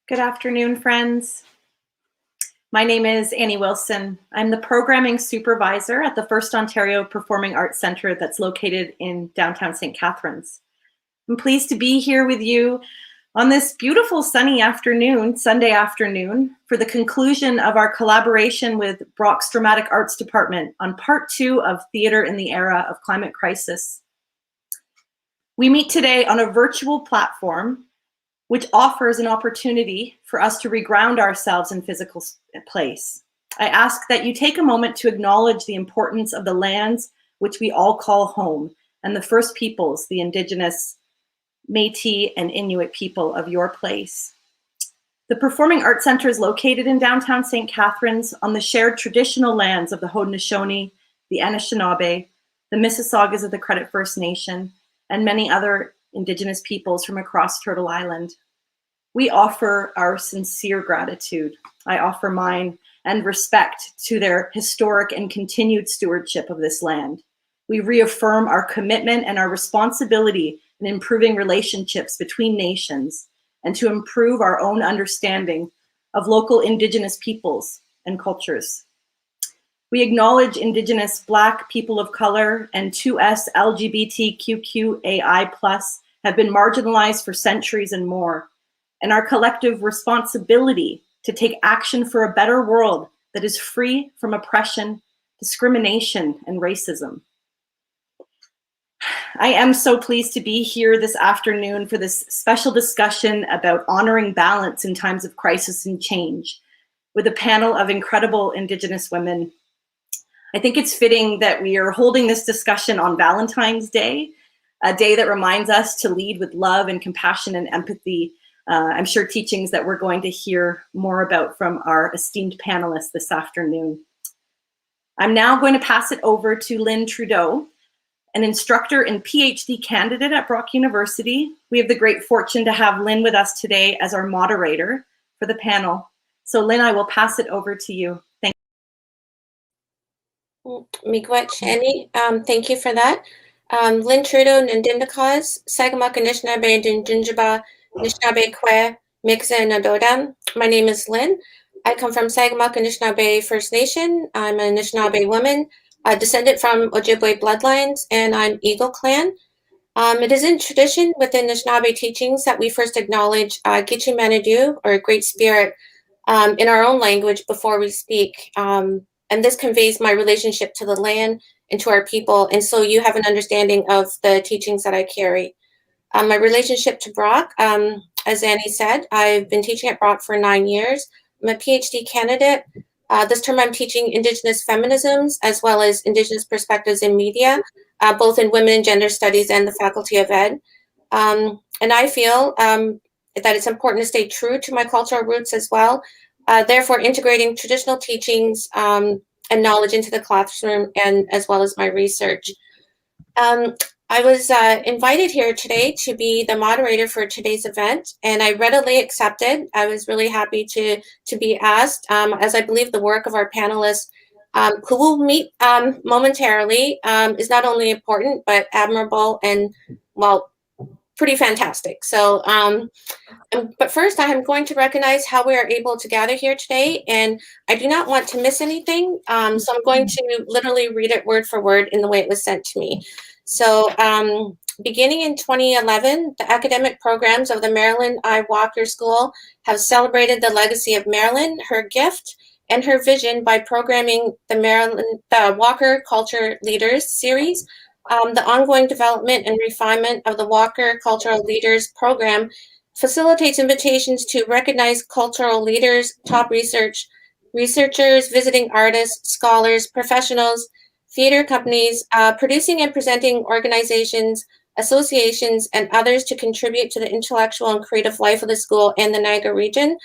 Good afternoon, friends. My name is Annie Wilson. I'm the programming supervisor at the FirstOntario Performing Arts Centre that's located in downtown St. Catharines. I'm pleased to be here with you on this beautiful sunny afternoon, Sunday afternoon, for the conclusion of our collaboration with Brock's Dramatic Arts Department on part 2 of Theatre in the Era of Climate Crisis. We meet today on a virtual platform which offers an opportunity for us to reground ourselves in physical place. I ask that you take a moment to acknowledge the importance of the lands which we all call home and the First Peoples, the Indigenous, Métis, and Inuit people of your place. The Performing Arts Centre is located in downtown St. Catharines on the shared traditional lands of the Haudenosaunee, the Anishinaabe, the Mississaugas of the Credit First Nation, and many other Indigenous peoples from across Turtle Island. We offer our sincere gratitude. I offer mine and respect to their historic and continued stewardship of this land. We reaffirm our commitment and our responsibility in improving relationships between nations and to improve our own understanding of local Indigenous peoples and cultures. We acknowledge Indigenous Black, people of color, and 2S LGBTQIA+ have been marginalized for centuries and more, and our collective responsibility to take action for a better world that is free from oppression, discrimination, and racism. I am so pleased to be here this afternoon for this special discussion about honoring balance in times of crisis and change with a panel of incredible Indigenous women. I think it's fitting that we are holding this discussion on Valentine's Day, a day that reminds us to lead with love and compassion and empathy. I'm sure teachings that we're going to hear more about from our esteemed panelists this afternoon. I'm now going to pass it over to Lyn Trudeau, an instructor and PhD candidate at Brock University. We have the great fortune to have Lyn with us today as our moderator for the panel. So Lyn, I will pass it over to you. Thank you. Miigwech, Annie. Thank you for that. Lyn Trudeau, Nandindakas, Sagamuk Anishinaabe, Dindinjaba, Anishinaabe Kwe, Miksa, Nadodam. My name is Lyn. I come from Sagamuk Anishinaabe First Nation. I'm an Anishinaabe woman, descendant from Ojibwe bloodlines, and I'm Eagle Clan. It is in tradition within Anishinaabe teachings that we first acknowledge Gitche Manadu, or Great Spirit, in our own language before we speak. And this conveys my relationship to the land and to our people. And so you have an understanding of the teachings that I carry. My relationship to Brock, as Annie said, I've been teaching at Brock for 9 years. I'm a PhD candidate. This term I'm teaching Indigenous feminisms as well as Indigenous perspectives in media, both in women and gender studies and the Faculty of Ed. And I feel that it's important to stay true to my cultural roots as well. Therefore, integrating traditional teachings and knowledge into the classroom, and as well as my research. I was invited here today to be the moderator for today's event, and I readily accepted. I was really happy to be asked, as I believe the work of our panelists, who will meet momentarily, is not only important, but admirable and, well, pretty fantastic. So, but first I am going to recognize how we are able to gather here today, and I do not want to miss anything. So I'm going to literally read it word for word in the way it was sent to me. So beginning in 2011, the academic programs of the Marilyn I Walker School have celebrated the legacy of Marilyn, her gift, and her vision by programming the Walker Culture Leaders series. The ongoing development and refinement of the Walker Cultural Leaders program facilitates invitations to recognize cultural leaders, top researchers, visiting artists, scholars, professionals, theater companies, producing and presenting organizations, associations, and others to contribute to the intellectual and creative life of the school and the Niagara region.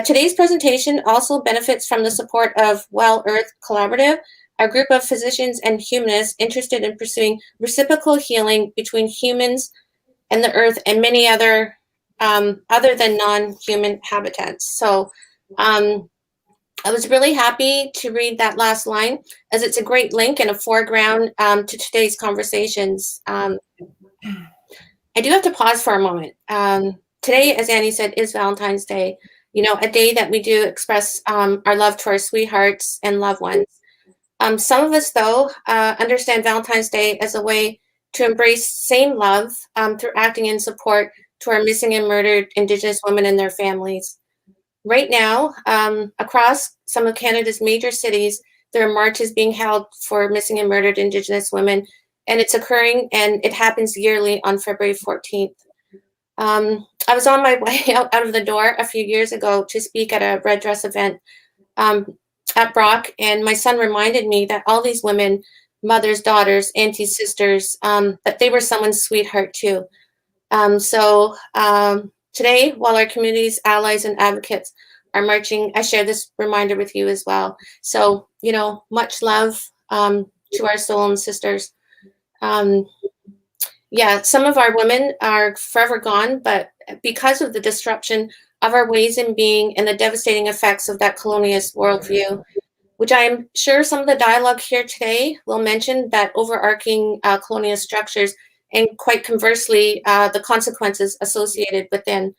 Today's presentation also benefits from the support of Well Earth Collaborative, a group of physicians and humanists interested in pursuing reciprocal healing between humans and the earth and many other than non-human habitats. So I was really happy to read that last line, as it's a great link and a foreground to today's conversations. I do have to pause for a moment. today, as Annie said, is Valentine's Day. You know, a day that we do express our love to our sweethearts and loved ones. Some of us, though, understand Valentine's Day as a way to embrace same love through acting in support to our missing and murdered Indigenous women and their families. Right now, across some of Canada's major cities, there are marches being held for missing and murdered Indigenous women, and it's occurring, and it happens yearly on February 14th. I was on my way out of the door a few years ago to speak at a red dress event at Brock, and my son reminded me that all these women, mothers, daughters, aunties, sisters, that they were someone's sweetheart too. Today, while our community's allies and advocates are marching, I share this reminder with you as well. So, you know, much love to our stolen sisters. Yeah, some of our women are forever gone, but because of the disruption of our ways in being and the devastating effects of that colonialist worldview, which I am sure some of the dialogue here today will mention that overarching colonial structures and quite conversely, the consequences associated within.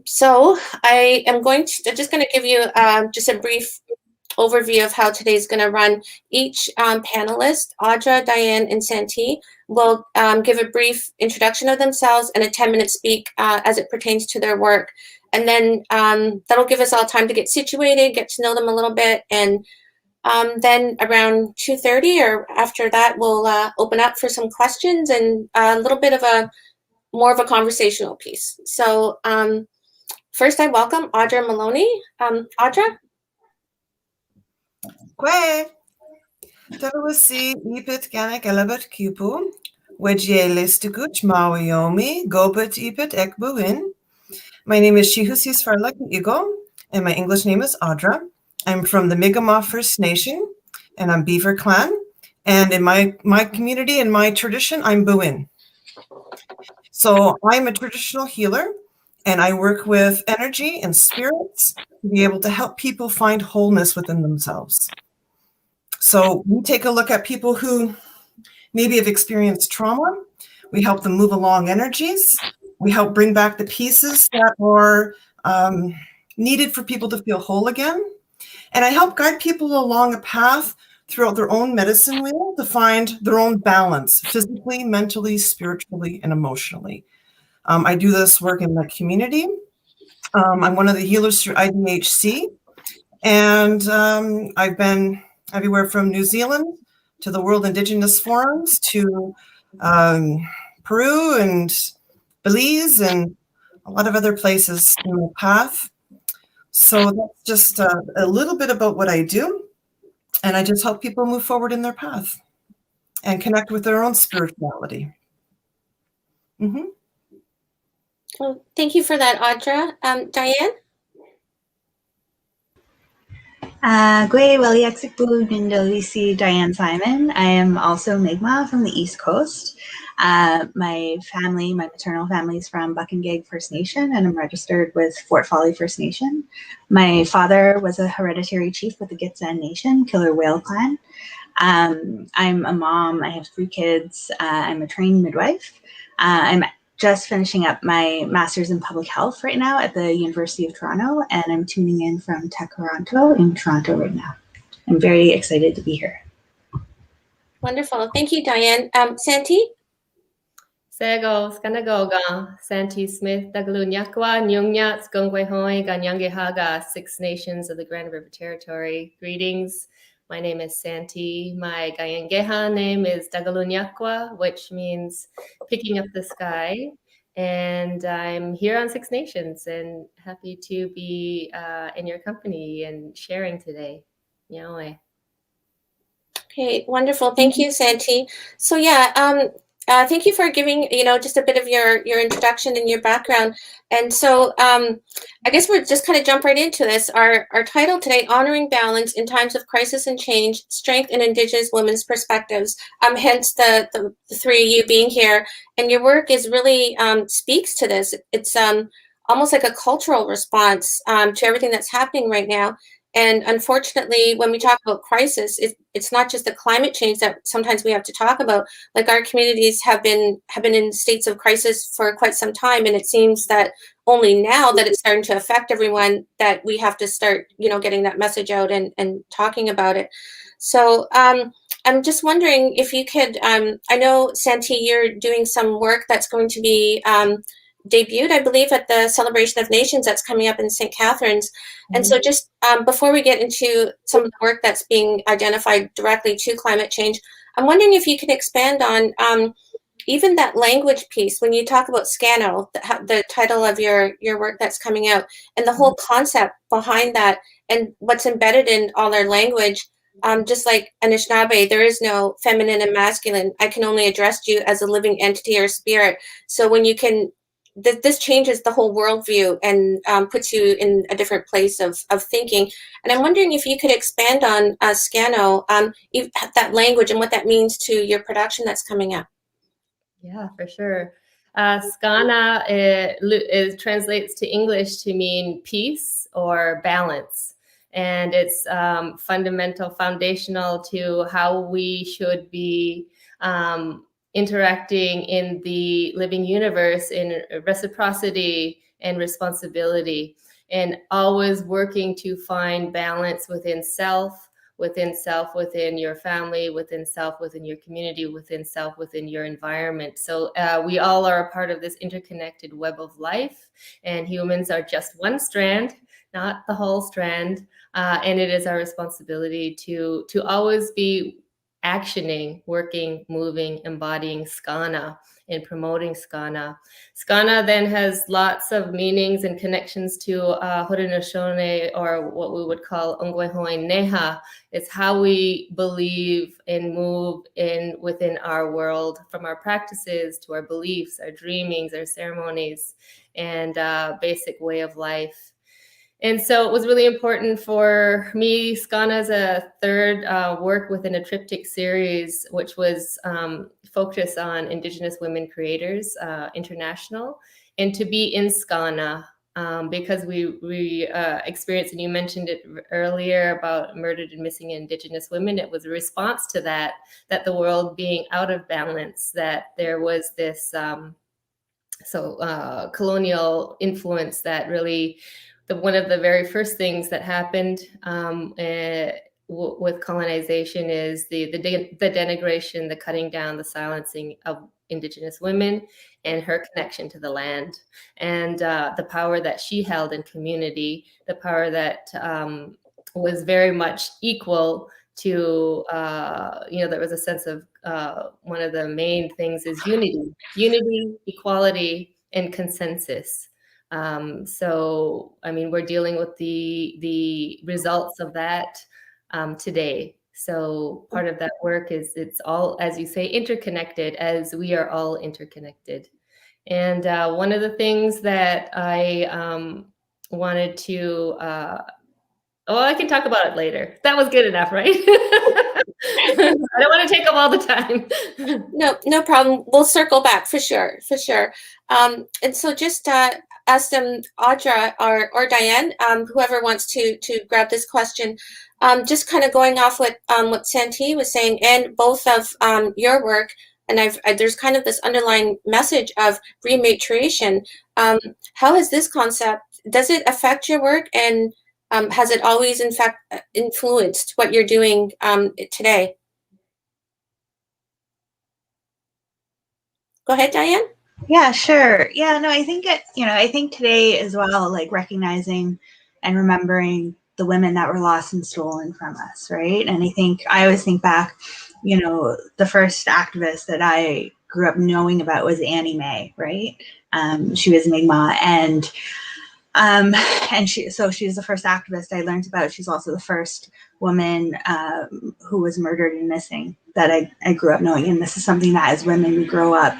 So I am just going to give you just a brief overview of how today's going to run. Each panelist, Audra, Diane, and Santee, will give a brief introduction of themselves and a 10-minute speak as it pertains to their work. And then that'll give us all time to get situated, get to know them a little bit. And then around 2:30 or after that, we'll open up for some questions and a little bit of more of a conversational piece. So first I welcome Audra Maloney. Audra? Kwe, Tawasi ipit ganak elabet kupu, wedje listukuch mawayomi, gobet ipit ekbuin. My name is Shihusis Farlek Igo, and my English name is Audra. I'm from the Mi'kmaq First Nation, and I'm Beaver Clan. And in my community and my tradition, I'm Buin. So I'm a traditional healer, and I work with energy and spirits to be able to help people find wholeness within themselves. So we take a look at people who maybe have experienced trauma. We help them move along energies. We help bring back the pieces that are needed for people to feel whole again. And I help guide people along a path throughout their own medicine wheel to find their own balance, physically, mentally, spiritually, and emotionally. I do this work in the community. I'm one of the healers through IDHC. And I've been everywhere from New Zealand to the World Indigenous Forums to Peru and Belize and a lot of other places in the path. So that's just a little bit about what I do. And I just help people move forward in their path and connect with their own spirituality. Mm-hmm. Well, thank you for that, Audra. Diane? Dionne Simon. I am also Mi'kmaq from the East Coast. My maternal family is from Buckingeg First Nation, and I'm registered with Fort Folly First Nation. My father was a hereditary chief with the Gitxsan Nation, Killer Whale Clan. I'm a mom. I have 3 kids. I'm a trained midwife. I'm just finishing up my master's in public health right now at the University of Toronto, and I'm tuning in from Toronto in Toronto right now. I'm very excited to be here. Wonderful. Thank you, Diane. Santee? Sego, Skanagoga, Santee Smith, Dagalunyakwa, Nyungyat, Skungwehoi, Ganyangehaga, 6 Nations of the Grand River Territory. Greetings. My name is Santi. My Gayangeha name is Dagalunyakwa, which means picking up the sky. And I'm here on 6 Nations and happy to be in your company and sharing today. Yahweh. Okay, wonderful. Thank you, Santee. So yeah, thank you for giving, just a bit of your introduction and your background. And so I guess we'll just kind of jump right into this. Our title today, Honoring Balance in Times of Crisis and Change, Strength in Indigenous Women's Perspectives, hence the 3 of you being here. And your work is really speaks to this. It's almost like a cultural response to everything that's happening right now. And unfortunately, when we talk about crisis, it's not just the climate change that sometimes we have to talk about. Like, our communities have been in states of crisis for quite some time, and it seems that only now that it's starting to affect everyone that we have to start, getting that message out and talking about it. So I'm just wondering if you could, I know, Santee, you're doing some work that's going to be debuted, I believe, at the Celebration of Nations that's coming up in St. Catharines. And so just before we get into some of the work that's being identified directly to climate change, I'm wondering if you can expand on even that language piece. When you talk about Scano, the title of your work that's coming out, and the whole concept behind that, and what's embedded in all our language. Just like Anishinaabe, there is no feminine and masculine. I can only address you as a living entity or spirit. So when you can, this changes the whole worldview and puts you in a different place of thinking. And I'm wondering if you could expand on Scano, that language and what that means to your production that's coming up. Yeah, for sure. Skana it translates to English to mean peace or balance. And it's foundational to how we should be interacting in the living universe in reciprocity and responsibility, and always working to find balance within self, within your family, within self, within your community, within self, within your environment. So we all are a part of this interconnected web of life, and humans are just one strand, not the whole strand. And it is our responsibility to always be actioning, working, moving, embodying Skana and promoting Skana. Skana then has lots of meanings and connections to Haudenosaunee, or what we would call Ongwehoin Neha. It's how we believe and move within our world, from our practices to our beliefs, our dreamings, our ceremonies, and basic way of life. And so it was really important for me. Skana is a third work within a triptych series, which was focused on Indigenous women creators, international, and to be in Skana because we experienced, and you mentioned it earlier about murdered and missing Indigenous women. It was a response to that the world being out of balance, that there was this colonial influence that really. One of the very first things that happened with colonization is the denigration, the cutting down, the silencing of Indigenous women and her connection to the land, and the power that she held in community, the power that was very much equal to, there was a sense of one of the main things is unity, equality, and consensus. So, I mean, we're dealing with the results of that today. So part of that work is it's all, as you say, interconnected, as we are all interconnected. And one of the things that I wanted to, I can talk about it later. That was good enough, right? I don't want to take up all the time. No problem. We'll circle back for sure. And so just ask them, Audra or Diane, whoever wants to grab this question, just kind of going off what Santee was saying, and both of your work, and there's kind of this underlying message of rematriation. How has this concept, does it affect your work, and has it always, in fact, influenced what you're doing today? Go ahead, Diane. Yeah, sure. Yeah, no, I think I think today as well, like recognizing and remembering the women that were lost and stolen from us, right? And I always think back, the first activist that I grew up knowing about was Annie Mae, right? She was Mi'kmaq, and she's the first activist I learned about. She's also the first woman who was murdered and missing that I grew up knowing. And this is something that as women we grow up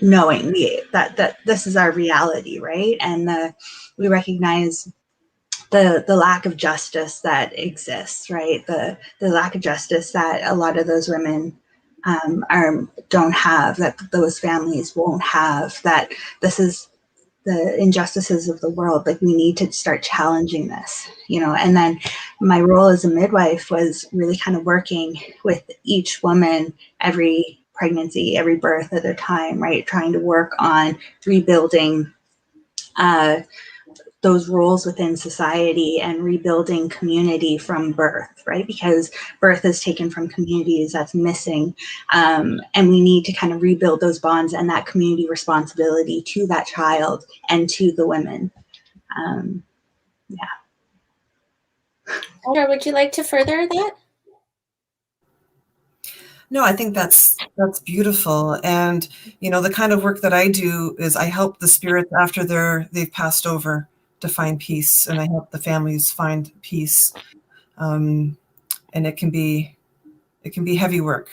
knowing that this is our reality, right? And we recognize the lack of justice that exists, right? The lack of justice that a lot of those women don't have, that those families won't have, that this is the injustices of the world. Like, we need to start challenging this, and then my role as a midwife was really kind of working with each woman, every pregnancy, every birth at a time, right? Trying to work on rebuilding those roles within society and rebuilding community from birth, right? Because birth is taken from communities, that's missing. And we need to kind of rebuild those bonds and that community responsibility to that child and to the women. Audra, would you like to further that? No, I think that's beautiful. And, the kind of work that I do is I help the spirits after they've passed over to find peace, and I help the families find peace. And it can be heavy work.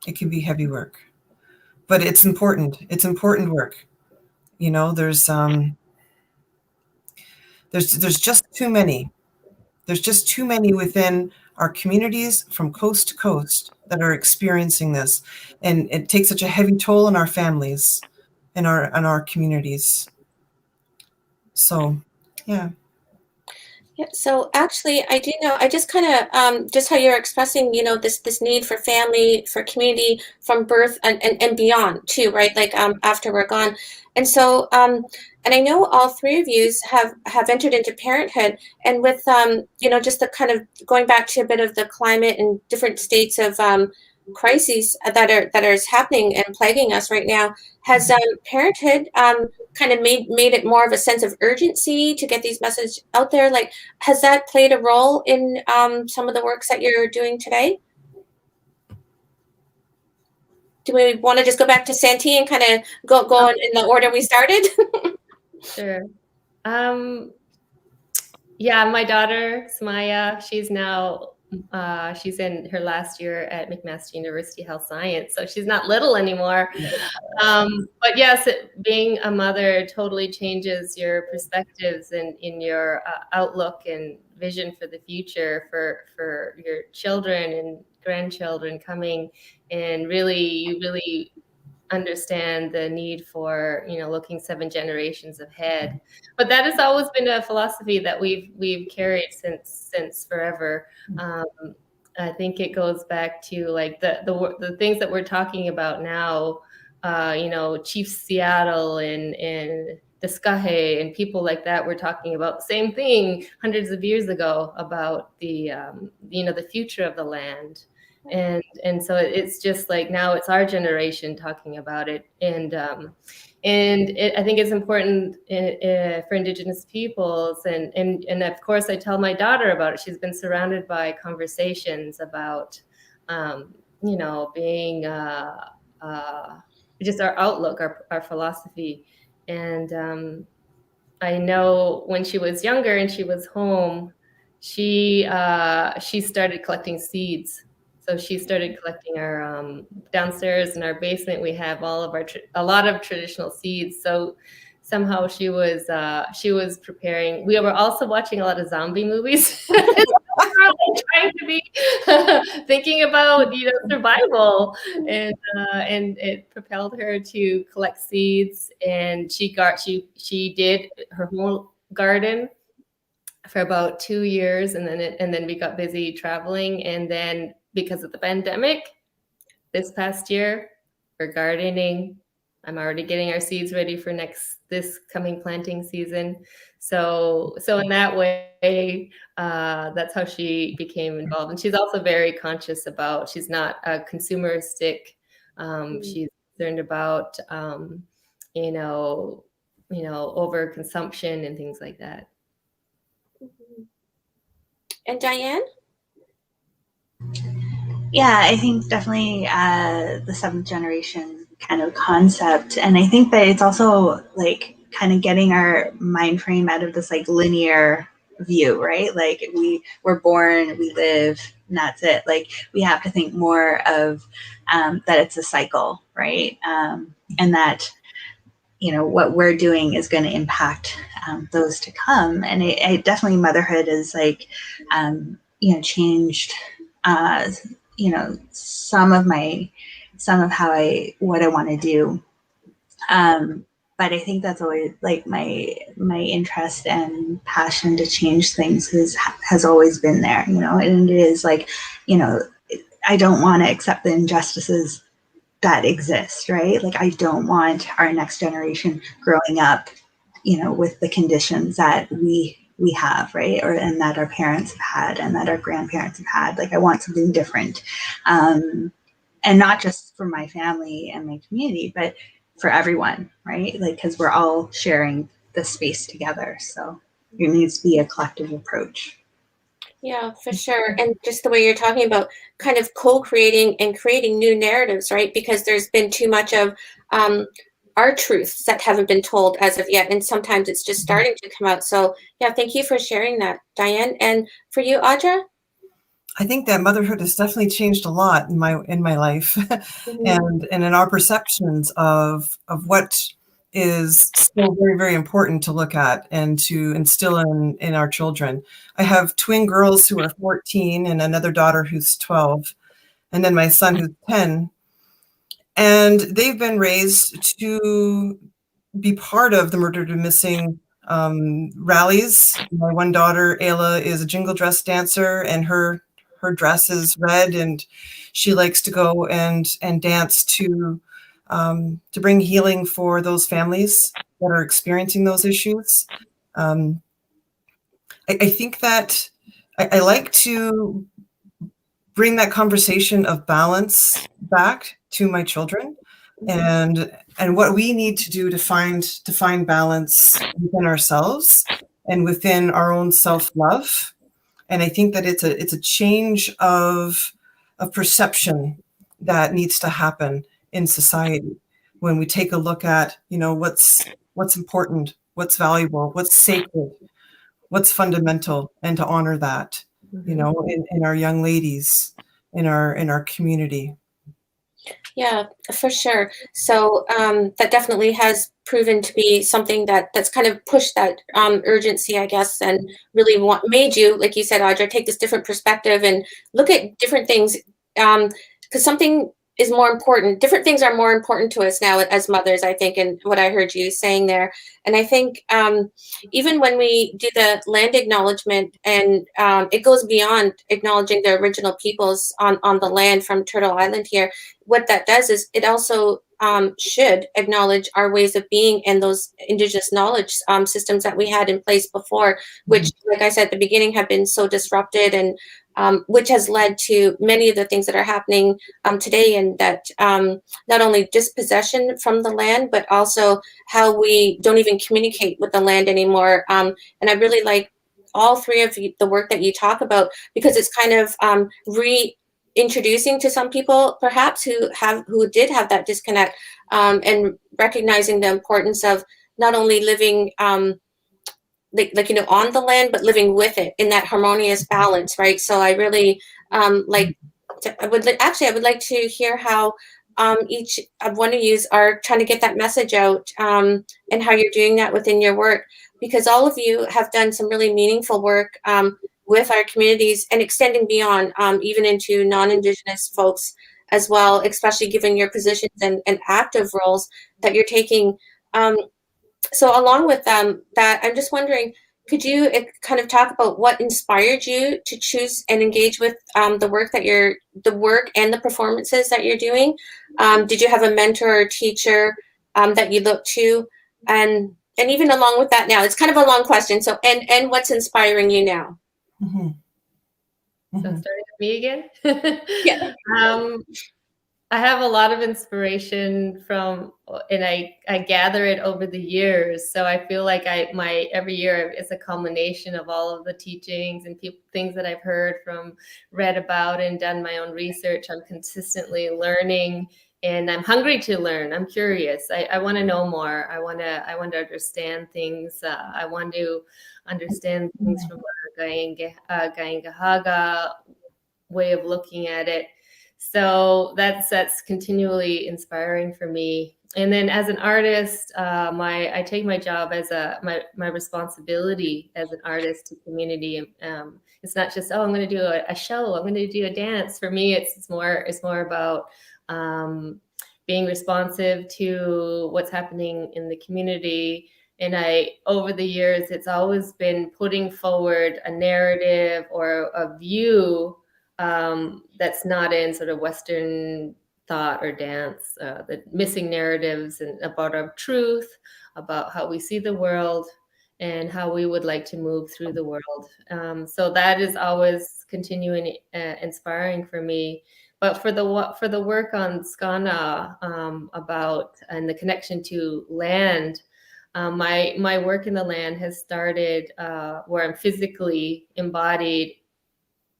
It can be heavy work, but it's important. It's important work. There's just too many. There's just too many within our communities from coast to coast that are experiencing this, and it takes such a heavy toll on our families and our communities. So, yeah. Yeah, so actually, I do know. I just kind of just how you're expressing, this need for family, for community, from birth and beyond too, right? Like after we're gone, and so and I know all three of you have entered into parenthood, and with just the kind of going back to a bit of the climate and different states of crises that are happening and plaguing us right now. Has parenthood kind of made it more of a sense of urgency to get these messages out there? Like, has that played a role in some of the works that you're doing today? Do we want to just go back to Santee and kind of go in the order we started? Sure. Yeah, my daughter, Samaya, she's now, she's in her last year at McMaster University Health Science, so she's not little anymore. But yes, being a mother totally changes your perspectives and in your outlook and vision for the future for your children and grandchildren coming, and you really understand the need for looking 7 generations ahead. But that has always been a philosophy that we've carried since forever. I think it goes back to like the things that we're talking about now. Chief Seattle and Discahe and people like that were talking about the same thing hundreds of years ago about the the future of the land. And so it's just like now it's our generation talking about it, and I think it's important for Indigenous peoples, and of course I tell my daughter about it. She's been surrounded by conversations about being just our outlook, our philosophy, and I know when she was younger and she was home, she started collecting seeds. So she started collecting our downstairs in our basement. We have a lot of traditional seeds. So somehow she was preparing. We were also watching a lot of zombie movies, trying to be thinking about survival, and it propelled her to collect seeds. And she did her whole garden for about 2 years, and then we got busy traveling, and then because of the pandemic this past year, we're gardening. I'm already getting our seeds ready for this coming planting season. So in that way, that's how she became involved. And she's also very conscious about, she's not a consumeristic. She's concerned about, overconsumption and things like that. And Diane? Yeah, I think definitely the 7th generation kind of concept. And I think that it's also like kind of getting our mind frame out of this like linear view, right? Like we're born, we live, and that's it. Like we have to think more of that it's a cycle, right? And that what we're doing is going to impact those to come. And it definitely, motherhood is like changed some of what I want to do. but I think that's always like my interest and passion to change things has always been there, you know. And it is like, you know, I don't want to accept the injustices that exist, right? Like I don't want our next generation growing up, you know, with the conditions that we have, right? Or and that our parents have had and that our grandparents have had. Like I want something different. And not just for my family and my community, but for everyone, right? Like, because we're all sharing the space together. So it needs to be a collective approach. Yeah, for sure. And just the way you're talking about kind of co-creating and creating new narratives, right? Because there's been too much of our truths that haven't been told as of yet. And sometimes it's just starting to come out. So yeah, thank you for sharing that, Diane. And for you, Audra? I think that motherhood has definitely changed a lot in my life, Mm-hmm. and in our perceptions of what is still very, very important to look at and to instill in our children. I have twin girls who are 14 and another daughter who's 12, and then my son who's 10. And they've been raised to be part of the Murdered and Missing rallies. My one daughter, Ayla, is a jingle dress dancer, and her dress is red, and she likes to go and dance to bring healing for those families that are experiencing those issues. I think that I like to bring that conversation of balance back to my children, and what we need to do to find balance within ourselves and within our own self-love. And I think that it's a change of perception that needs to happen in society when we take a look at, you know, what's important, what's valuable, what's sacred, what's fundamental, and to honor that, you know, in our young ladies, in our community. Yeah, for sure. So that definitely has proven to be something that's kind of pushed that urgency, I guess, and really made you, like you said, Audra, take this different perspective and look at different things, because something is more important. Different things are more important to us now as mothers, I think, and what I heard you saying there. And I think even when we do the land acknowledgement, and it goes beyond acknowledging the original peoples on the land from Turtle Island here, what that does is it also should acknowledge our ways of being and those Indigenous knowledge systems that we had in place before, which, like I said at the beginning, have been so disrupted, and which has led to many of the things that are happening today, and that not only dispossession from the land, but also how we don't even communicate with the land anymore. And I really like all three of you, the work that you talk about, because it's kind of reintroducing to some people perhaps who did have that disconnect, and recognizing the importance of not only living like you know, on the land, but living with it in that harmonious balance, right? So I really I would like to hear how each of one of you are trying to get that message out, and how you're doing that within your work, because all of you have done some really meaningful work with our communities and extending beyond, even into non-Indigenous folks as well, especially given your positions and active roles that you're taking. So along with that, I'm just wondering, could you kind of talk about what inspired you to choose and engage with the work and the performances that you're doing? Did you have a mentor or teacher that you look to? And even along with that now, it's kind of a long question. So, and what's inspiring you now? So starting with me again? Yeah. I have a lot of inspiration from, and I gather it over the years. So I feel like my every year is a culmination of all of the teachings and things that I've heard from, read about, and done my own research. I'm consistently learning, and I'm hungry to learn. I'm curious. I want to know more. I want to understand things. I want to understand things from a Gaingahaga way of looking at it. So that's continually inspiring for me. And then as an artist, I take my job as my responsibility as an artist to community. It's not just, I'm going to do a show, I'm going to do a dance. For me, it's more about being responsive to what's happening in the community. And over the years, it's always been putting forward a narrative or a view that's not in sort of Western thought or dance, the missing narratives and about our truth, about how we see the world, and how we would like to move through the world. So that is always continuing inspiring for me. But for the work on Skana about and the connection to land, my work in the land has started where I'm physically embodied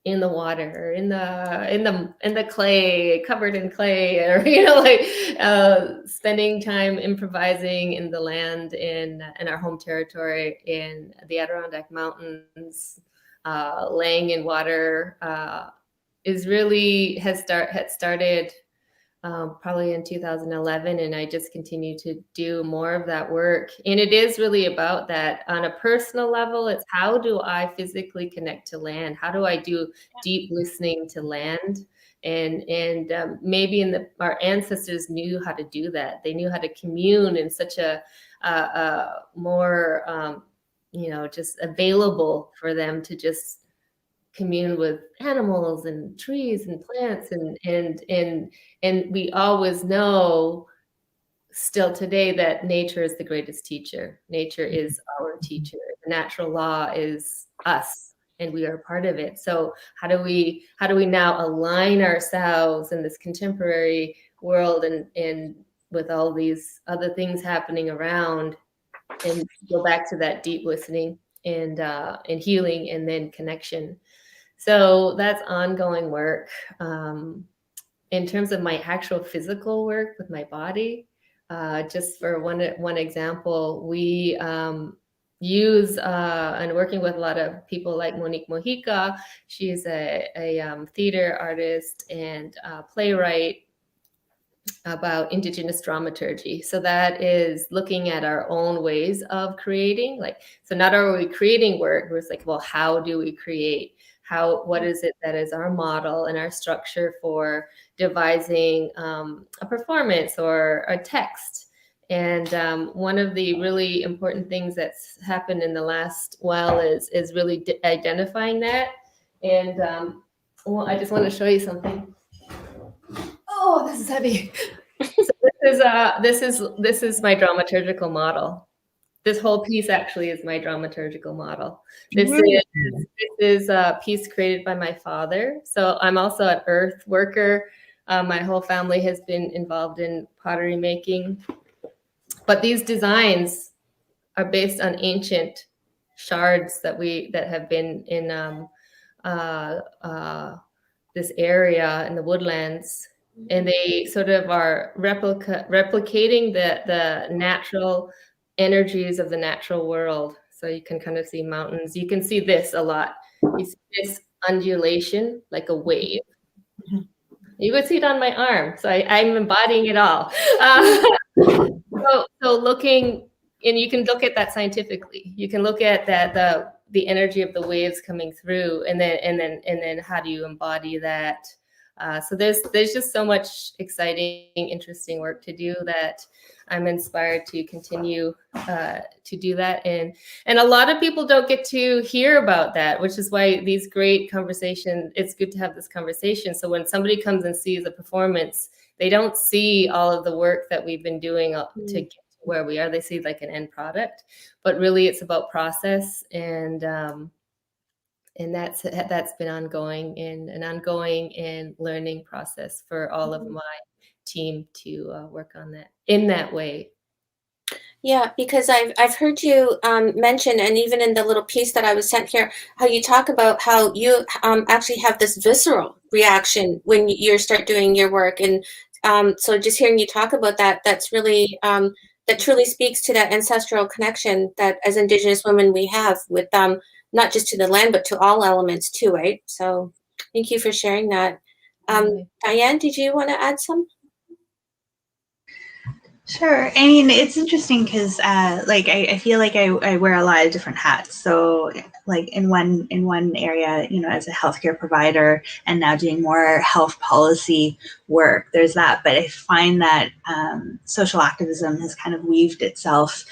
in the water, in the clay, covered in clay, or spending time improvising in the land in our home territory in the Adirondack Mountains, laying in water had started probably in 2011, and I just continue to do more of that work. And it is really about that on a personal level. It's how do I physically connect to land? How do I do deep listening to land? And maybe our ancestors knew how to do that. They knew how to commune in such a more just available for them to just commune with animals and trees and plants, and we always know still today that nature is the greatest teacher. Nature is our teacher. The natural law is us, and we are part of it. So how do we now align ourselves in this contemporary world and with all these other things happening around, and go back to that deep listening and healing, and then connection. So that's ongoing work. In terms of my actual physical work with my body, just for one example, we use and working with a lot of people like Monique Mojica. She's a theater artist and playwright about Indigenous dramaturgy. So that is looking at our own ways of creating. So not are we creating work, we're like, well, how do we create? What is it that is our model and our structure for devising a performance or a text? And one of the really important things that's happened in the last while is really identifying that. And I just want to show you something. Oh, this is heavy. So this is my dramaturgical model. This whole piece actually is my dramaturgical model. This is a piece created by my father. So I'm also an earth worker. My whole family has been involved in pottery making. But these designs are based on ancient shards that have been in this area in the woodlands. And they sort of are replicating the natural energies of the natural world. So you can kind of see mountains. You can see this a lot. You see this undulation like a wave. You could see it on my arm. So I'm embodying it all. So looking, and you can look at that scientifically. You can look at that the energy of the waves coming through, and then how do you embody that? So there's just so much exciting, interesting work to do that I'm inspired to continue to do that. And a lot of people don't get to hear about that, which is why these great conversations, it's good to have this conversation. So when somebody comes and sees a performance, they don't see all of the work that we've been doing to get to where we are. They see like an end product, but really it's about process, and that's been ongoing, and an ongoing and learning process for all of my team to work on that in that way. Yeah, because I've heard you mention, and even in the little piece that I was sent here, how you talk about how you actually have this visceral reaction when you start doing your work, and so just hearing you talk about that, that's really that truly speaks to that ancestral connection that as Indigenous women we have with not just to the land but to all elements too, right? So thank you for sharing that. Diane, did you want to add some? Sure. I mean, it's interesting because, like, I feel like I wear a lot of different hats. So, like, in one area, you know, as a healthcare provider, and now doing more health policy work, there's that. But I find that social activism has kind of weaved itself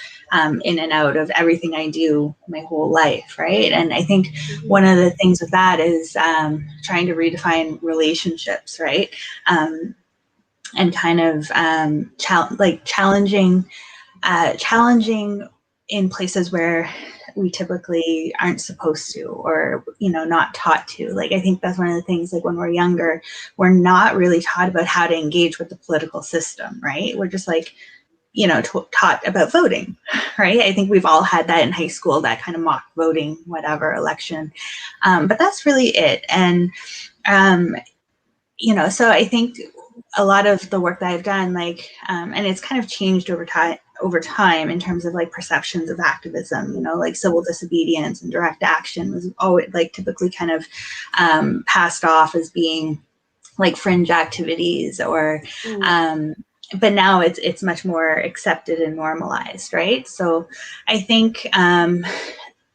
in and out of everything I do my whole life, right? And I think one of the things with that is trying to redefine relationships, right? And kind of challenging in places where we typically aren't supposed to, or, you know, not taught to. Like, I think that's one of the things, like, when we're younger, we're not really taught about how to engage with the political system, right? We're just, like, you know, taught about voting, right? I think we've all had that in high school, that kind of mock voting, whatever, election. But that's really it. And, you know, so I think a lot of the work that I've done, like, and it's kind of changed over time in terms of, like, perceptions of activism, you know, like civil disobedience and direct action was always, like, typically kind of passed off as being, like, fringe activities, or but now it's much more accepted and normalized, right? So I think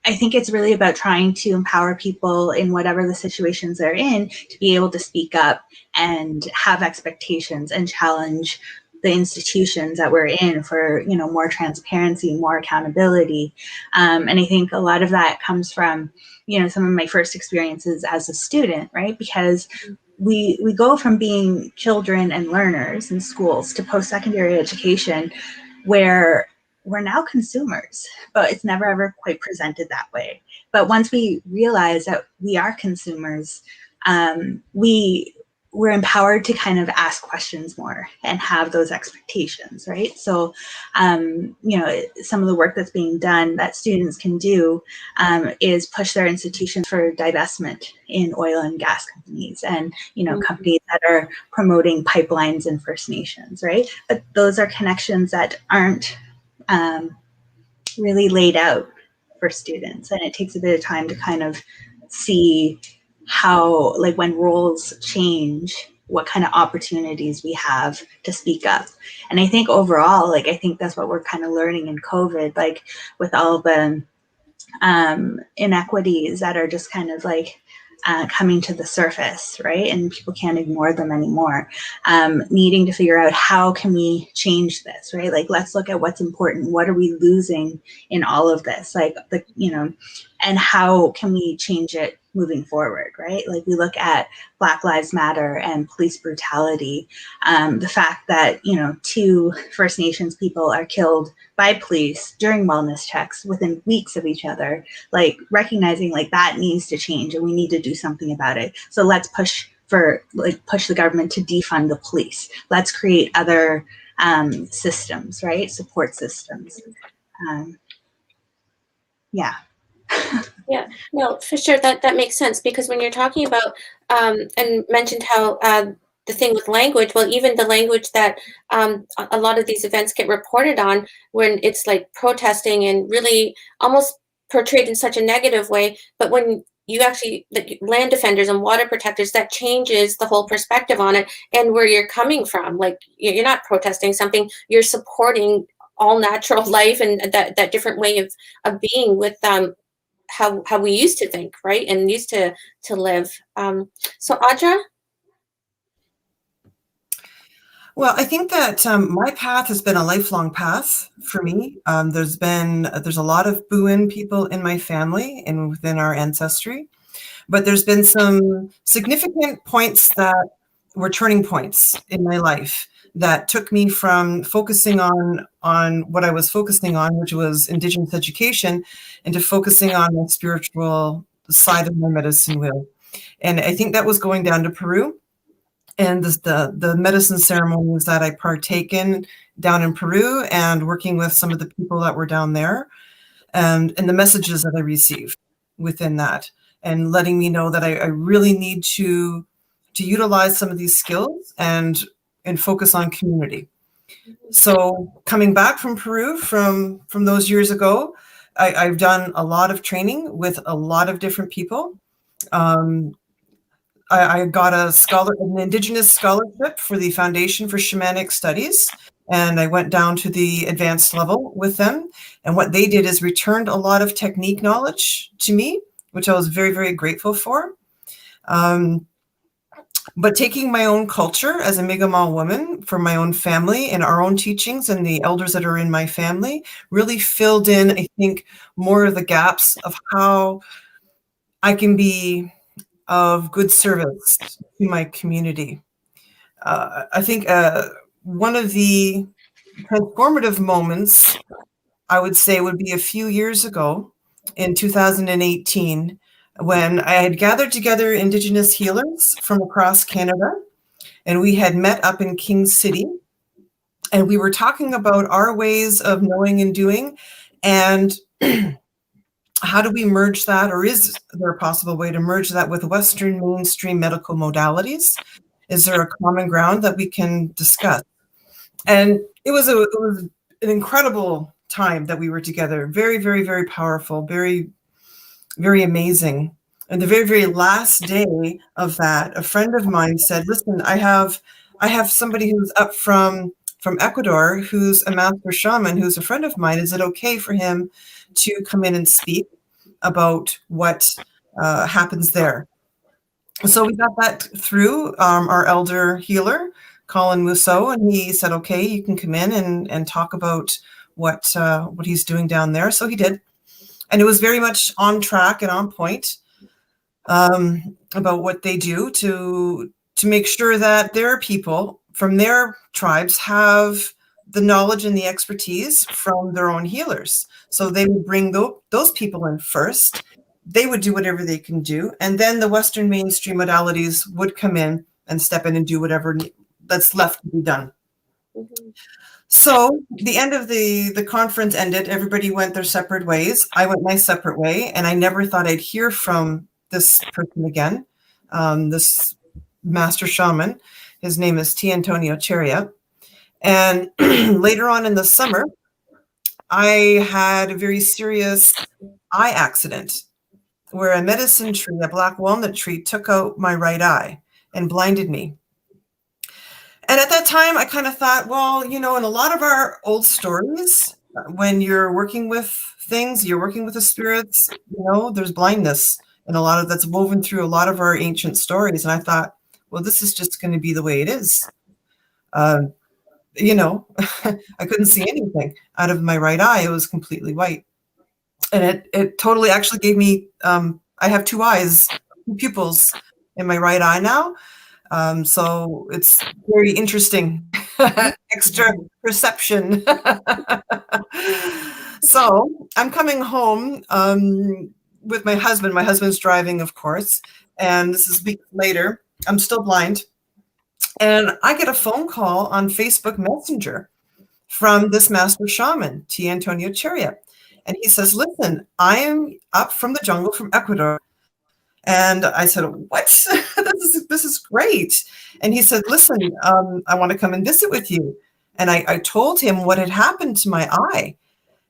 it's really about trying to empower people in whatever the situations they're in to be able to speak up and have expectations and challenge the institutions that we're in for, you know, more transparency, more accountability. And I think a lot of that comes from, you know, some of my first experiences as a student, right? Because we go from being children and learners in schools to post-secondary education, where we're now consumers, but it's never ever quite presented that way. But once we realize that we are consumers, we're empowered to kind of ask questions more and have those expectations, right? So, you know, some of the work that's being done that students can do is push their institutions for divestment in oil and gas companies, and, you know, companies that are promoting pipelines in First Nations, right? But those are connections that aren't really laid out for students, and it takes a bit of time to kind of see how, like, when roles change, what kind of opportunities we have to speak up. And I think overall, like, I think that's what we're kind of learning in COVID, like, with all the inequities that are just kind of, like, coming to the surface, right? And people can't ignore them anymore. Needing to figure out, how can we change this, right? Like, let's look at what's important. What are we losing in all of this? Like, the, you know, and how can we change it moving forward, right? Like, we look at Black Lives Matter and police brutality, the fact that, you know, 2 First Nations people are killed by police during wellness checks within weeks of each other, like, recognizing, like, that needs to change and we need to do something about it. So let's push the government to defund the police. Let's create other systems, right? Support systems. Yeah. Yeah, no, for sure. That makes sense, because when you're talking about and mentioned how the thing with language, well, even the language that a lot of these events get reported on, when it's like protesting and really almost portrayed in such a negative way, but when you actually, like, land defenders and water protectors, that changes the whole perspective on it and where you're coming from. Like, you're not protesting something, you're supporting all natural life and that different way of being with how we used to think, right, and used to live. So Audra? Well, I think that my path has been a lifelong path for me. There's a lot of Buin people in my family and within our ancestry, but there's been some significant points that were turning points in my life that took me from focusing on what I was focusing on, which was Indigenous education, into focusing on the spiritual side of my medicine wheel. And I think that was going down to Peru, and the medicine ceremonies that I partake in down in Peru, and working with some of the people that were down there, and the messages that I received within that, and letting me know that I really need to utilize some of these skills and focus on community. So coming back from Peru from those years ago, I've done a lot of training with a lot of different people. I got an Indigenous scholarship for the Foundation for Shamanic Studies, and I went down to the advanced level with them. And what they did is returned a lot of technique knowledge to me, which I was very, very grateful for. But taking my own culture as a Mi'kmaq woman for my own family and our own teachings and the elders that are in my family really filled in, I think, more of the gaps of how I can be of good service to my community. I think one of the transformative moments, I would say, would be a few years ago in 2018, when I had gathered together Indigenous healers from across Canada, and we had met up in King City, and we were talking about our ways of knowing and doing, and how do we merge that, or is there a possible way to merge that with Western mainstream medical modalities? Is there a common ground that we can discuss? And it was an incredible time that we were together. Very, very, very powerful, very, very amazing. And the very, very last day of that, a friend of mine said, listen, I have somebody who's up from Ecuador, who's a master shaman, who's a friend of mine. Is it okay for him to come in and speak about what happens there? So we got that through our elder healer, Colin Mousseau, and he said, okay, you can come in and talk about what he's doing down there. So he did. And it was very much on track and on point about what they do to make sure that their people from their tribes have the knowledge and the expertise from their own healers. So they would bring those people in first. They would do whatever they can do. And then the Western mainstream modalities would come in and step in and do whatever that's left to be done. Mm-hmm. So the end of the conference ended. Everybody went their separate ways. I went my separate way, and I never thought I'd hear from this person again, this master shaman. His name is T. Antonio Cheria. And later on in the summer, I had a very serious eye accident where a medicine tree, a black walnut tree, took out my right eye and blinded me. And at that time, I kind of thought, well, in a lot of our old stories, when you're working with things, you're working with the spirits, there's blindness, and a lot of that's woven through a lot of our ancient stories. And I thought, well, this is just going to be the way it is. I couldn't see anything out of my right eye. It was completely white. And it totally actually gave me, I have two eyes, two pupils in my right eye now. So it's very interesting, extra perception. So I'm coming home with my husband. My husband's driving, of course, and this is weeks later. I'm still blind. And I get a phone call on Facebook Messenger from this master shaman, T. Antonio Cheria. And he says, listen, I am up from the jungle from Ecuador. And I said, what? This is great. And he said, listen, I want to come and visit with you. And I told him what had happened to my eye.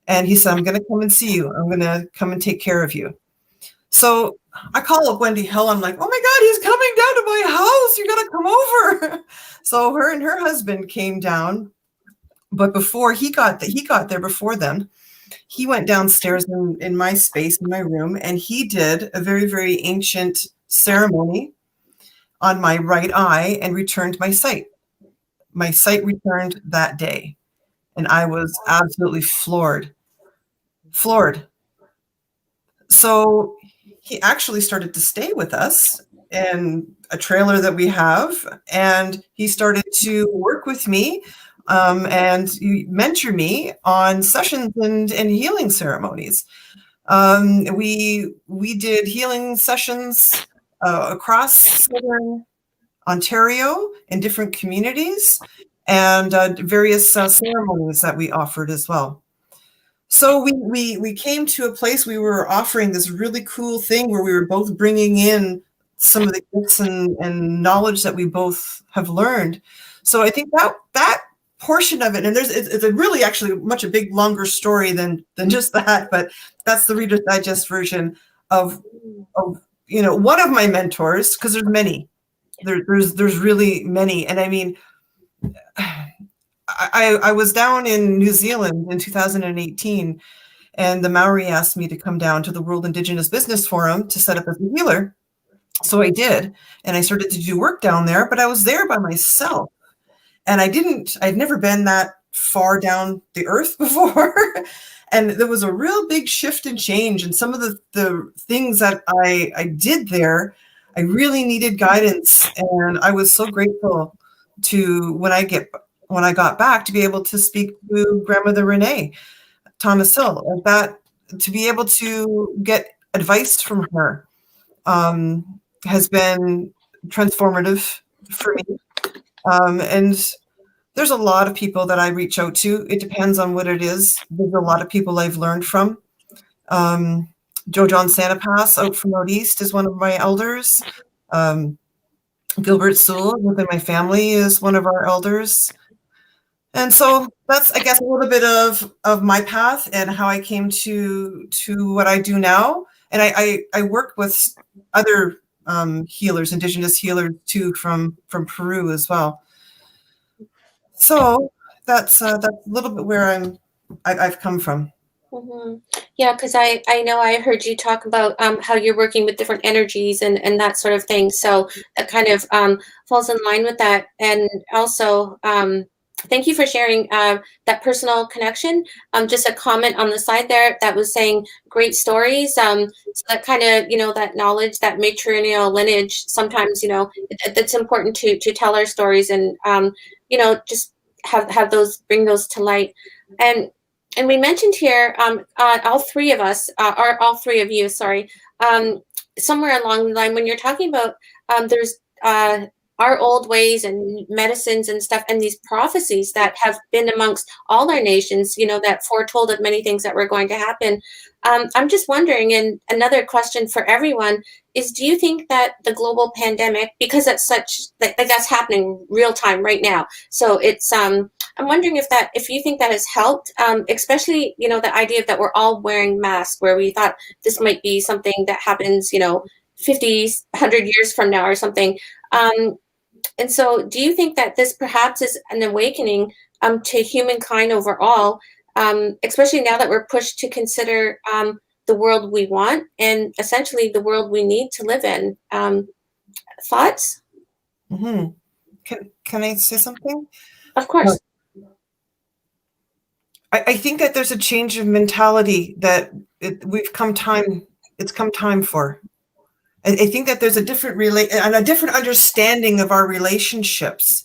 And he said, I'm going to come and see you. I'm going to come and take care of you. So I call up Wendy Hill. I'm like, oh my God, he's coming down to my house. You got to come over. So her and her husband came down. But before he got there before then, he went downstairs in my space, in my room, and he did a very, very ancient ceremony on my right eye and returned my sight. My sight returned that day, and I was absolutely floored. So he actually started to stay with us in a trailer that we have, and he started to work with me and mentor me on sessions and healing ceremonies. We did healing sessions across Southern Ontario in different communities, and various ceremonies that we offered as well. So we came to a place we were offering this really cool thing where we were both bringing in some of the gifts and knowledge that we both have learned. So I think that portion of it, and it's a really actually much a big longer story than just that, but that's the Reader's Digest version of one of my mentors, because there's many. There's really many. And I mean, I was down in New Zealand in 2018, and the Maori asked me to come down to the World Indigenous Business Forum to set up as a healer. So I did, and I started to do work down there, but I was there by myself. And I'd never been that far down the earth before. And there was a real big shift and change. And some of the things that I did there, I really needed guidance. And I was so grateful to, when I got back, to be able to speak to Grandmother Renee Thomas Hill, and that to be able to get advice from her has been transformative for me. And there's a lot of people that I reach out to. It depends on what it is. There's a lot of people I've learned from. Joe John Santapass out from out east is one of my elders. Gilbert Sewell within my family is one of our elders. And so that's, I guess, a little bit of my path and how I came to what I do now. And I work with other healers, Indigenous healers too, from Peru as well. So that's a little bit where I've come from. Mm-hmm. Yeah, because I know I heard you talk about how you're working with different energies and that sort of thing. So that kind of falls in line with that. And also, thank you for sharing that personal connection. Just a comment on the side there that was saying great stories. So that kind of, that knowledge, that matrilineal lineage, sometimes, it's important to tell our stories and, just have those, bring those to light. And we mentioned here, all three of us, or all three of you, sorry, somewhere along the line when you're talking about there's our old ways and medicines and stuff and these prophecies that have been amongst all our nations, that foretold of many things that were going to happen. I'm just wondering, and another question for everyone is, do you think that the global pandemic, because that's that's happening real time right now, so it's I'm wondering if you think that has helped, especially the idea that we're all wearing masks, where we thought this might be something that happens 50, 100 years from now or something. And so do you think that this perhaps is an awakening to humankind overall, especially now that we're pushed to consider the world we want and essentially the world we need to live in? Thoughts? Mm-hmm. Can I say something? Of course. I think that there's a change of mentality that it's come time for. I think that there's a different a different understanding of our relationships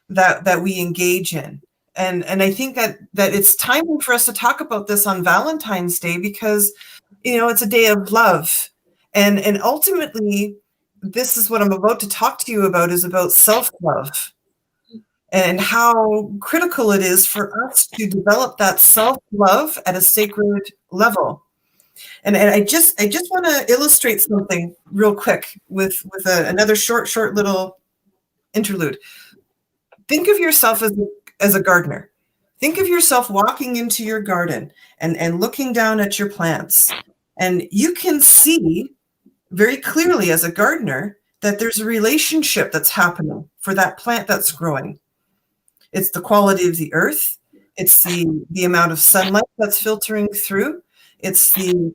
that we engage in. And I think that it's time for us to talk about this on Valentine's Day, because, it's a day of love. And ultimately, this is what I'm about to talk to you about, is about self-love and how critical it is for us to develop that self-love at a sacred level. And I just want to illustrate something real quick with another short little interlude. Think of yourself as a gardener. Think of yourself walking into your garden and looking down at your plants. And you can see very clearly as a gardener that there's a relationship that's happening for that plant that's growing. It's the quality of the earth. It's the amount of sunlight that's filtering through. It's the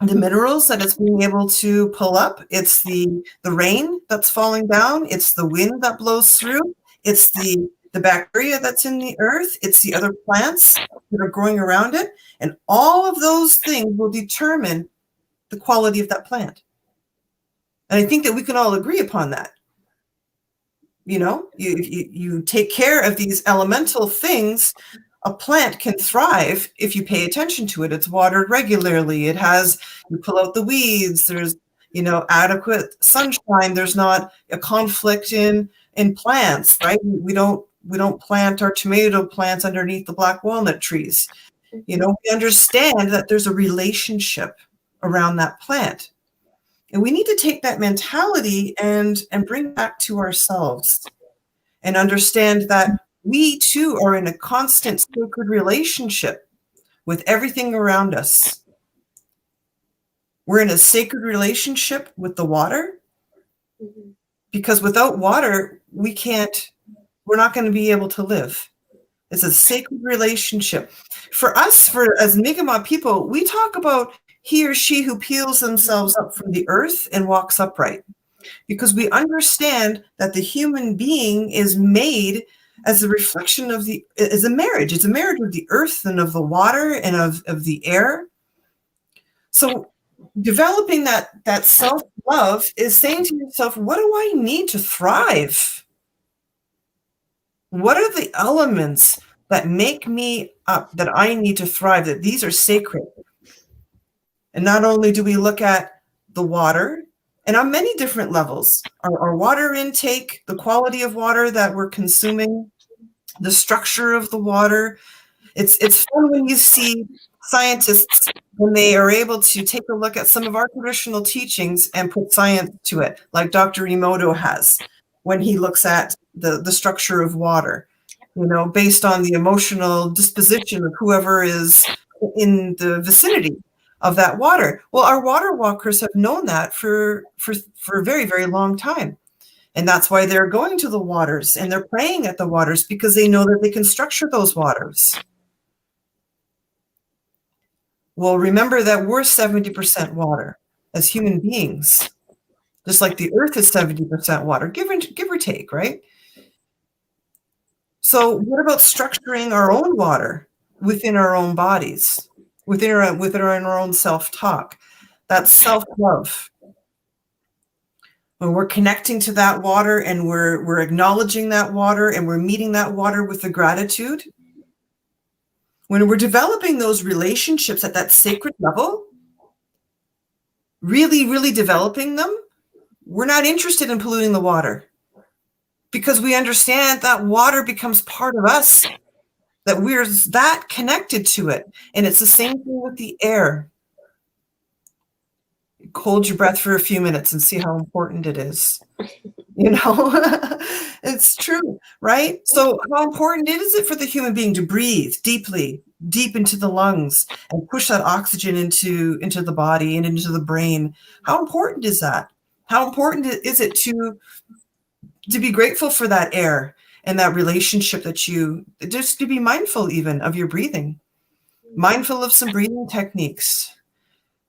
minerals that it's being able to pull up. It's the rain that's falling down. It's the wind that blows through. It's the bacteria that's in the earth. It's the other plants that are growing around it. And all of those things will determine the quality of that plant. And I think that we can all agree upon that. You take care of these elemental things, a plant can thrive if you pay attention to it. It's watered regularly. You pull out the weeds. There's, adequate sunshine. There's not a conflict in plants, right? We don't plant our tomato plants underneath the black walnut trees. We understand that there's a relationship around that plant. And we need to take that mentality and bring it back to ourselves and understand that we too are in a constant sacred relationship with everything around us. We're in a sacred relationship with the water, because without water, we're not going to be able to live. It's a sacred relationship. For us, as Mi'kmaq people, we talk about he or she who peels themselves up from the earth and walks upright, because we understand that the human being is made as a reflection of is a marriage. It's a marriage of the earth and of the water and of the air. So developing that self-love is saying to yourself, what do I need to thrive? What are the elements that make me up, that I need to thrive, that these are sacred? And not only do we look at the water, and on many different levels, our water intake, the quality of water that we're consuming, the structure of the water. It's fun when you see scientists, when they are able to take a look at some of our traditional teachings and put science to it, like Dr. Emoto has, when he looks at the structure of water, based on the emotional disposition of whoever is in the vicinity of that water. Well, our water walkers have known that for a very, very long time. And that's why they're going to the waters and they're praying at the waters, because they know that they can structure those waters. Well, remember that we're 70% water as human beings, just like the earth is 70% water, give or take, right? So what about structuring our own water within our own bodies, within our own self-talk? That's self-love. When we're connecting to that water and we're acknowledging that water and we're meeting that water with the gratitude, when we're developing those relationships at that sacred level, really, really developing them, we're not interested in polluting the water, because we understand that water becomes part of us, that we're that connected to it. And it's the same thing with the air. Hold your breath for a few minutes and see how important it is. It's true, right? So how important is it for the human being to breathe deeply, deep into the lungs and push that oxygen into the body and into the brain? How important is that? How important is it to be grateful for that air and that relationship, just to be mindful even of your breathing, mindful of some breathing techniques?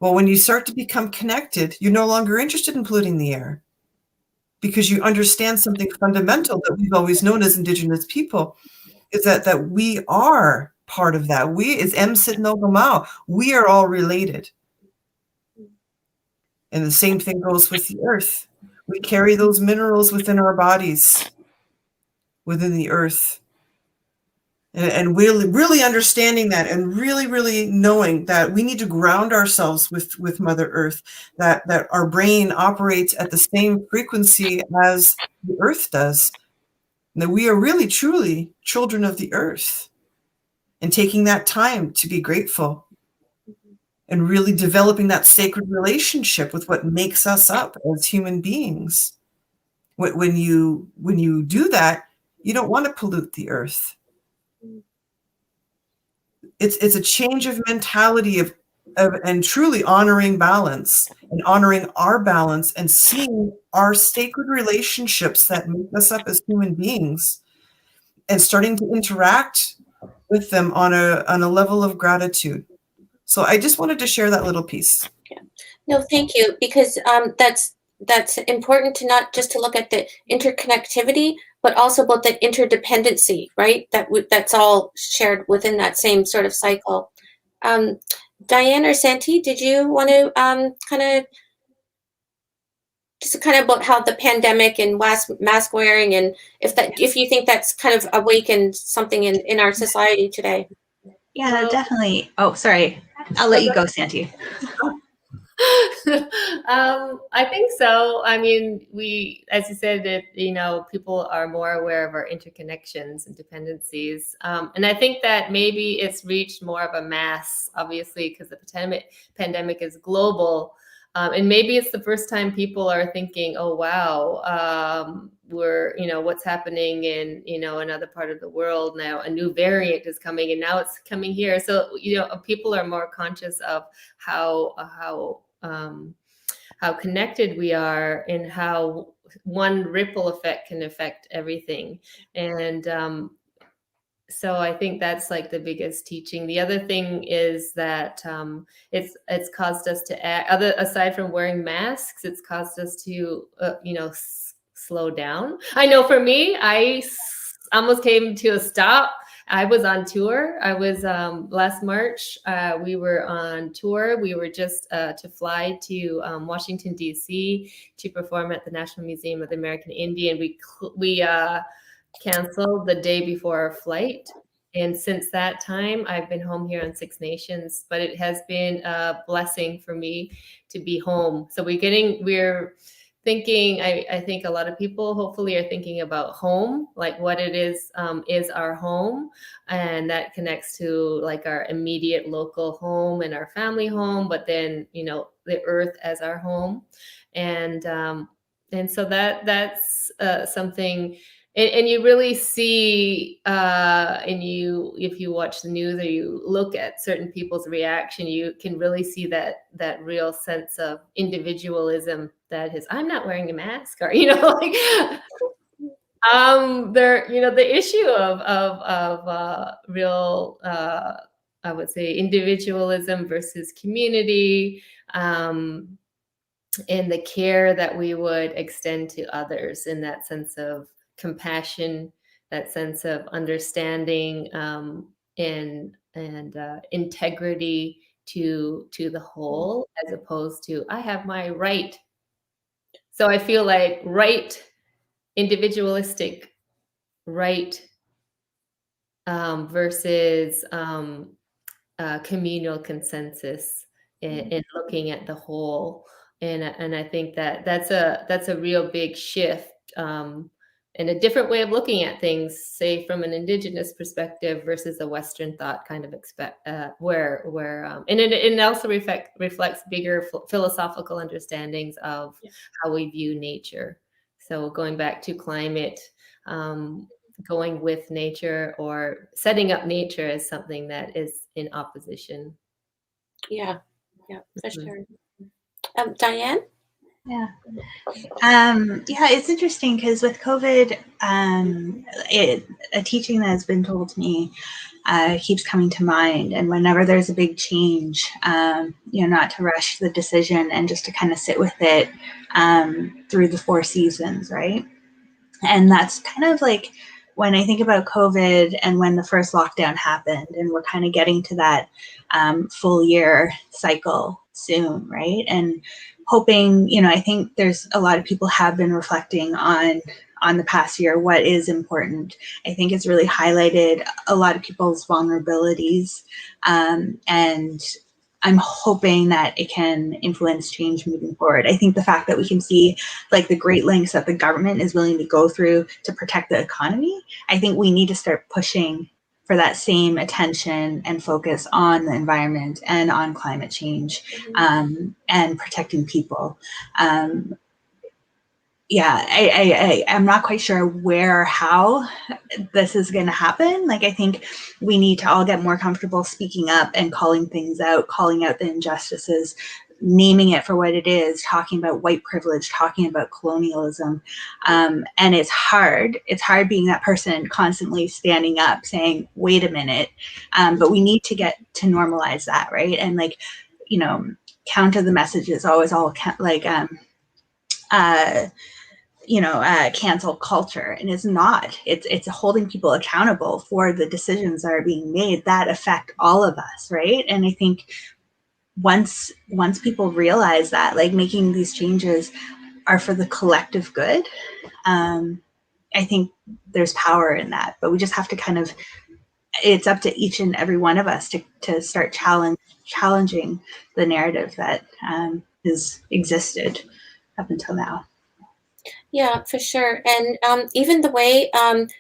Well, when you start to become connected, you're no longer interested in polluting the air, because you understand something fundamental that we've always known as Indigenous people, is that we are part of that. We, as Msit Nogamau, we are all related. And the same thing goes with the earth. We carry those minerals within our bodies, within the earth. And really, really understanding that, and really, really knowing that we need to ground ourselves with Mother Earth, that our brain operates at the same frequency as the earth does, and that we are really, truly children of the earth, and taking that time to be grateful and really developing that sacred relationship with what makes us up as human beings. When you do that, you don't want to pollute the earth. It's a change of mentality of and truly honoring balance, and honoring our balance, and seeing our sacred relationships that make us up as human beings, and starting to interact with them on a level of gratitude. So I just wanted to share that little piece. Yeah. No, thank you, because that's important to not just to look at the interconnectivity, but also about the interdependency, right? That's all shared within that same sort of cycle. Diane or Santi, did you want to kind of about how the pandemic and mask wearing, and if you think that's kind of awakened something in our society today? Yeah, definitely. Oh, sorry. I'll let you go, Santi. I think so. I mean, as you said, that people are more aware of our interconnections and dependencies, and I think that maybe it's reached more of a mass, obviously, because the pandemic is global, and maybe it's the first time people are thinking, "Oh, wow, we're what's happening in another part of the world now. A new variant is coming, and now it's coming here." So people are more conscious of how connected we are, and how one ripple effect can affect everything. And so I think that's like the biggest teaching. The other thing is that it's caused us to act, aside from wearing masks, it's caused us to slow down. I know for me, almost came to a stop. I was on tour. I was last March. We were on tour. We were just to fly to Washington D.C. to perform at the National Museum of the American Indian. We canceled the day before our flight, and since that time, I've been home here on Six Nations. But it has been a blessing for me to be home. So we're thinking, I think a lot of people hopefully are thinking about home, like what it is our home. And that connects to like our immediate local home and our family home, but then, the earth as our home. And so that's something, and you really see, if you watch the news or you look at certain people's reaction, you can really see that real sense of individualism that is, I'm not wearing a mask, or the issue of real, I would say, individualism versus community, and the care that we would extend to others, in that sense of compassion, that sense of understanding, and integrity to the whole, as opposed to, I have my right. So I feel like individualistic right, versus communal consensus in looking at the whole. And I think that's a real big shift, and a different way of looking at things, say from an Indigenous perspective versus a Western thought kind of and it also reflects bigger philosophical understandings of how we view nature. So going back to climate, going with nature or setting up nature as something that is in opposition. Yeah, for sure. Diane? Yeah. It's interesting because with COVID, a teaching that has been told to me keeps coming to mind. And whenever there's a big change, not to rush the decision and just to kind of sit with it through the 4 seasons, right? And that's kind of like when I think about COVID and when the first lockdown happened, and we're kind of getting to that full year cycle soon, right? And hoping, I think there's a lot of people have been reflecting on the past year, what is important. I think it's really highlighted a lot of people's vulnerabilities, and I'm hoping that it can influence change moving forward. I think the fact that we can see like the great lengths that the government is willing to go through to protect the economy, I think we need to start pushing for that same attention and focus on the environment and on climate change, and protecting people. I'm not quite sure where or how this is going to happen. Like, I think we need to all get more comfortable speaking up and calling things out, calling out the injustices, naming it for what it is, talking about white privilege, talking about colonialism. And it's hard. It's hard being that person constantly standing up saying, wait a minute. But we need to get to normalize that, right? And counter the messages, always all cancel culture. And it's not. It's holding people accountable for the decisions that are being made that affect all of us, right? And I think once people realize that, like, making these changes are for the collective good, I think there's power in that. But we just have to it's up to each and every one of us to start challenging the narrative that has existed up until now. Yeah, for sure. And even the way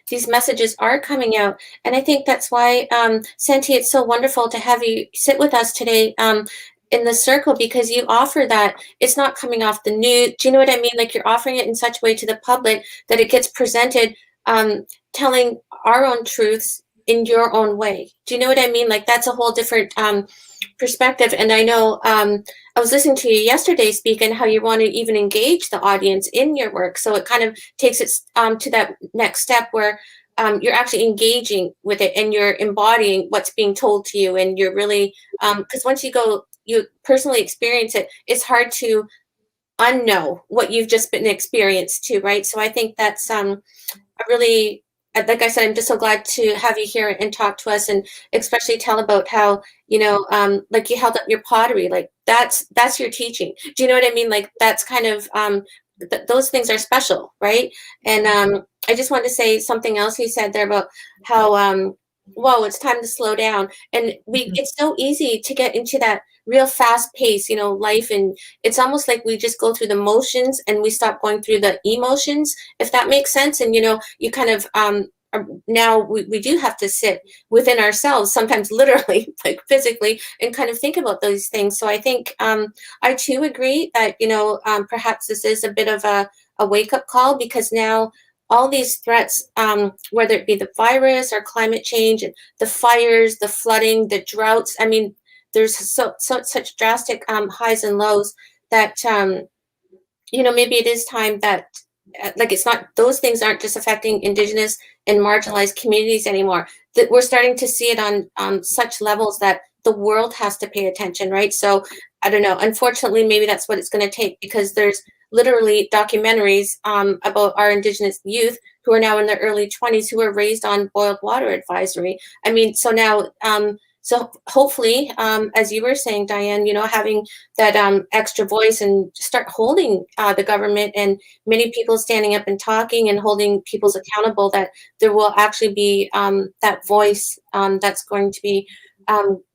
these messages are coming out. And I think that's why, Santi, it's so wonderful to have you sit with us today in the circle, because you offer that. It's not coming off the news. Do you know what I mean? Like, you're offering it in such a way to the public that it gets presented, telling our own truths in your own way. Do you know what I mean? Like, that's a whole different perspective. And I know I was listening to you yesterday speak and how you want to even engage the audience in your work. So it kind of takes it to that next step where you're actually engaging with it and you're embodying what's being told to you, and you're really, because once you personally experience it, it's hard to unknow what you've just been experienced to, right? So I think that's a really, like I said, I'm just so glad to have you here and talk to us, and especially tell about how, like you held up your pottery, like that's your teaching. Do you know what I mean? Like that's kind of, those things are special, right? And I just wanted to say something else you said there about how, whoa, it's time to slow down. And it's so easy to get into that real fast pace, life. And it's almost like we just go through the motions and we stop going through the emotions, if that makes sense. And, you kind of, now we do have to sit within ourselves, sometimes literally, like physically, and kind of think about those things. So I think I too agree that, perhaps this is a bit of a wake-up call, because now all these threats, whether it be the virus or climate change, and the fires, the flooding, the droughts, I mean, there's such drastic highs and lows that, maybe it is time that, like, it's not, those things aren't just affecting Indigenous and marginalized communities anymore, that we're starting to see it on such levels that the world has to pay attention, right? So I don't know, unfortunately, maybe that's what it's going to take, because there's literally documentaries about our Indigenous youth who are now in their early 20s who were raised on boiled water advisory. I mean, so now, so hopefully, as you were saying, Diane, having that extra voice and start holding the government and many people standing up and talking and holding people's accountable, that there will actually be that voice that's going to be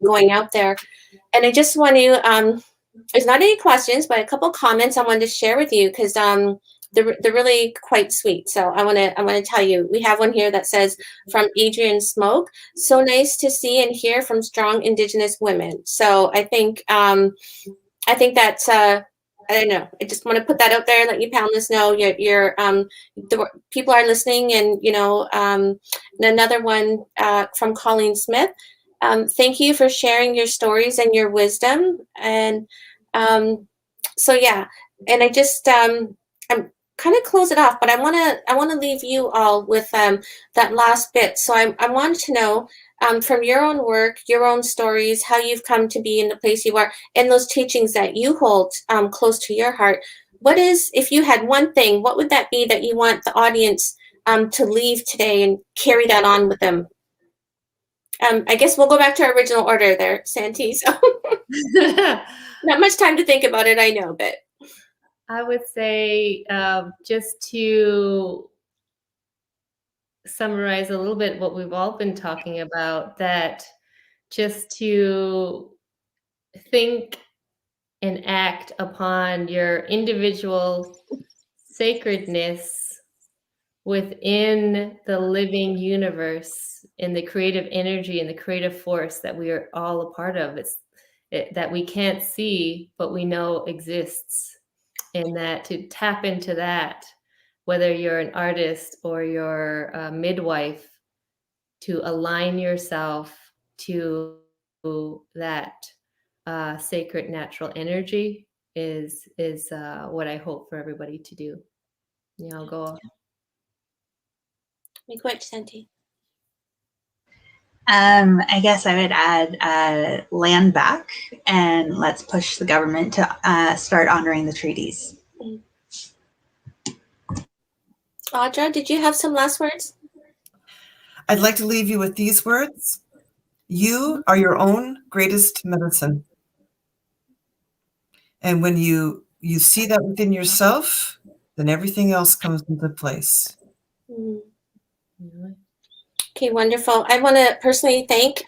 going out there. And I just want to, there's not any questions, but a couple comments I wanted to share with you, because they're really quite sweet. So I want to tell you, we have one here that says, from Adrian Smoke, so nice to see and hear from strong Indigenous women. So I think that's I don't know. I just want to put that out there, let you panelists know you're the people are listening. And another one from Colleen Smith. Thank you for sharing your stories and your wisdom. And so yeah, and I just I'm kind of close it off, but I want to leave you all with that last bit. So I want to know from your own work, your own stories, how you've come to be in the place you are, and those teachings that you hold close to your heart. What is, if you had one thing, what would that be that you want the audience to leave today and carry that on with them? I guess we'll go back to our original order there, Santee. So not much time to think about it, I know, but I would say just to summarize a little bit what we've all been talking about, that just to think and act upon your individual sacredness within the living universe, in the creative energy and the creative force that we are all a part of. That we can't see, but we know exists. And that to tap into that, whether you're an artist or you're a midwife, to align yourself to that sacred natural energy is what I hope for everybody to do. I'll go. Miigwech, Santi. I guess I would add land back, and let's push the government to start honoring the treaties. Audra, did you have some last words? I'd like to leave you with these words. You are your own greatest medicine. And when you see that within yourself, then everything else comes into place. Okay, wonderful. I want to personally thank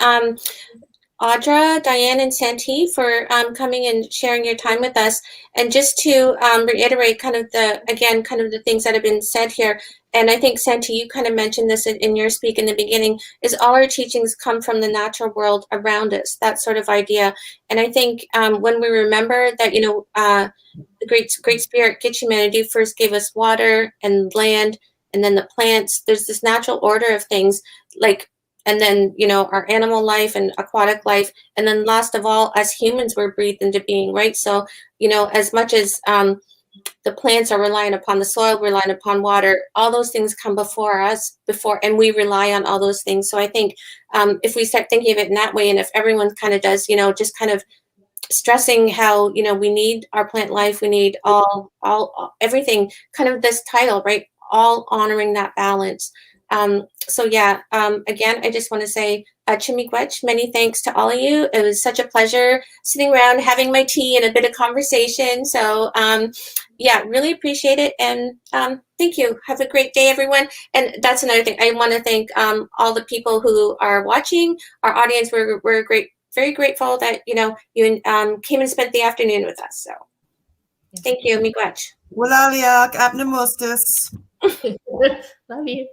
Audra, Diane, and Santee for coming and sharing your time with us. And just to reiterate kind of the things that have been said here, and I think, Santee, you kind of mentioned this in your speak in the beginning, is all our teachings come from the natural world around us, that sort of idea. And I think when we remember that, the Great Spirit Gitchumanity first gave us water and land, and then the plants, there's this natural order of things, like, and then, our animal life and aquatic life. And then last of all, as humans, we're breathed into being, right? So, as much as the plants are relying upon the soil, relying upon water. All those things come before us, and we rely on all those things. So I think if we start thinking of it in that way, and if everyone kind of does, just kind of stressing how, we need our plant life, we need all everything, kind of this title, right? All honoring that balance. So yeah, again, I just want to say, Chimigwech, many thanks to all of you. It was such a pleasure sitting around having my tea and a bit of conversation. So yeah, really appreciate it. And thank you. Have a great day, everyone. And that's another thing. I want to thank all the people who are watching, our audience. We're very grateful that, you came and spent the afternoon with us. So thank you, Miigwech. Walaliak, apnemustis. Love you.